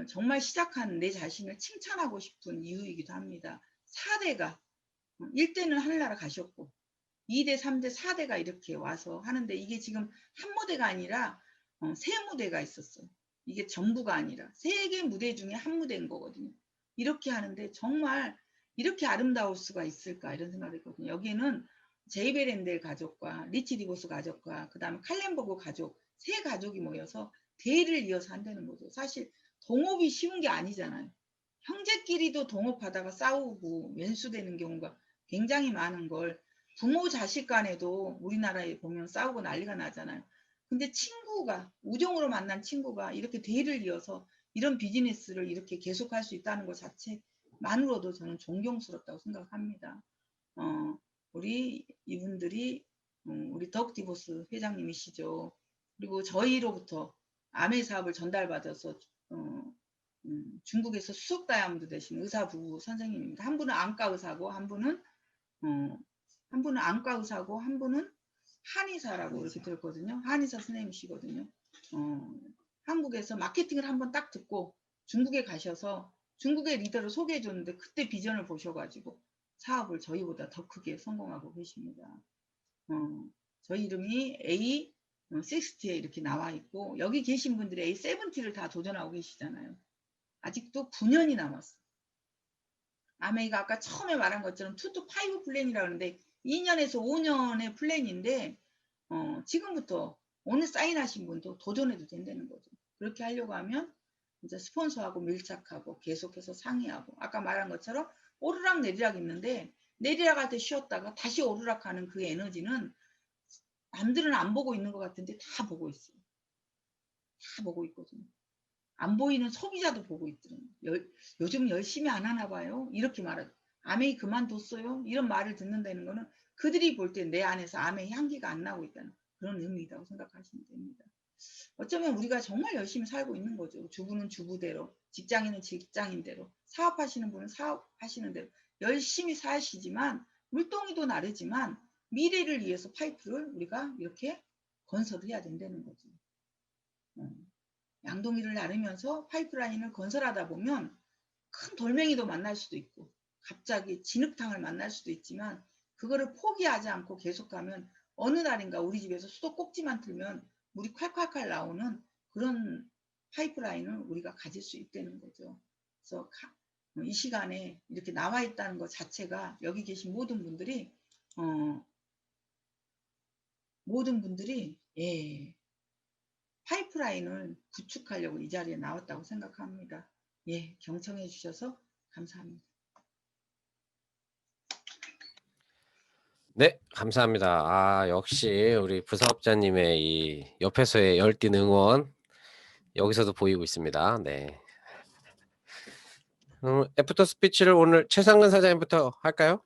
정말 시작한 내 자신을 칭찬하고 싶은 이유이기도 합니다. 4대가 1대는 하늘나라 가셨고 2대, 3대, 4대가 이렇게 와서 하는데, 이게 지금 한 무대가 아니라 세 무대가 있었어요. 이게 전부가 아니라 3개 무대 중에 한 무대인 거거든요. 이렇게 하는데 정말 이렇게 아름다울 수가 있을까 이런 생각을 했거든요. 여기는 제이베랜델 가족과 리치 디보스 가족과 그 다음에 칼렌버그 가족, 세 가족이 모여서 대를 이어서 한다는 거죠. 사실 동업이 쉬운 게 아니잖아요. 형제끼리도 동업하다가 싸우고 왼수되는 경우가 굉장히 많은 걸 부모 자식 간에도 우리나라에 보면 싸우고 난리가 나잖아요. 근데 친구가, 우정으로 만난 친구가 이렇게 대를 이어서 이런 비즈니스를 이렇게 계속할 수 있다는 것 자체만으로도 저는 존경스럽다고 생각합니다. 우리 이분들이 우리 덕디보스 회장님이시죠. 그리고 저희로부터 아메 사업을 전달받아서 중국에서 수석 다이아몬드 되신 의사 부부 선생님입니다. 한 분은 안과 의사고 한 분은 안과 의사고 한 분은 한의사라고 이렇게 들었거든요. 한의사 선생님이시거든요. 한국에서 마케팅을 한번 딱 듣고 중국에 가셔서 중국의 리더를 소개해 줬는데 그때 비전을 보셔가지고 사업을 저희보다 더 크게 성공하고 계십니다. 저희 이름이 A60에 이렇게 나와 있고 여기 계신 분들이 A70를 다 도전하고 계시잖아요. 아직도 9년이 남았어. 아메이가 아까 처음에 말한 것처럼 2 to 5 플랜이라고 하는데 2년에서 5년의 플랜인데 지금부터 오늘 사인하신 분도 도전해도 된다는 거죠. 그렇게 하려고 하면 이제 스폰서하고 밀착하고 계속해서 상의하고 아까 말한 것처럼 오르락 내리락 있는데 내리락 할 때 쉬었다가 다시 오르락 하는 그 에너지는 남들은 안 보고 있는 것 같은데 다 보고 있어요. 다 보고 있거든요. 안 보이는 소비자도 보고 있더라고요. 요즘 열심히 안 하나 봐요. 이렇게 말하죠. 아메이 그만뒀어요. 이런 말을 듣는다는 거는 그들이 볼 때 내 안에서 아메이 향기가 안 나고 있다는 그런 의미라고 생각하시면 됩니다. 어쩌면 우리가 정말 열심히 살고 있는 거죠. 주부는 주부대로, 직장인은 직장인대로, 사업하시는 분은 사업하시는 대로 열심히 사시지만 물동이도 나르지만 미래를 위해서 파이프를 우리가 이렇게 건설을 해야 된다는 거죠. 양동이를 나르면서 파이프라인을 건설하다 보면 큰 돌멩이도 만날 수도 있고 갑자기 진흙탕을 만날 수도 있지만 그거를 포기하지 않고 계속 가면 어느 날인가 우리 집에서 수도꼭지만 틀면 물이 콸콸콸 나오는 그런 파이프라인을 우리가 가질 수 있다는 거죠. 그래서 이 시간에 이렇게 나와 있다는 것 자체가 여기 계신 모든 분들이 예, 파이프라인을 구축하려고 이 자리에 나왔다고 생각합니다. 예, 경청해 주셔서 감사합니다. 네, 감사합니다. 아, 역시 우리 부사업자님의 이 옆에서의 열띤 응원 여기서도 보이고 있습니다. 네. 애프터 스피치를 오늘 최상근 사장님부터 할까요?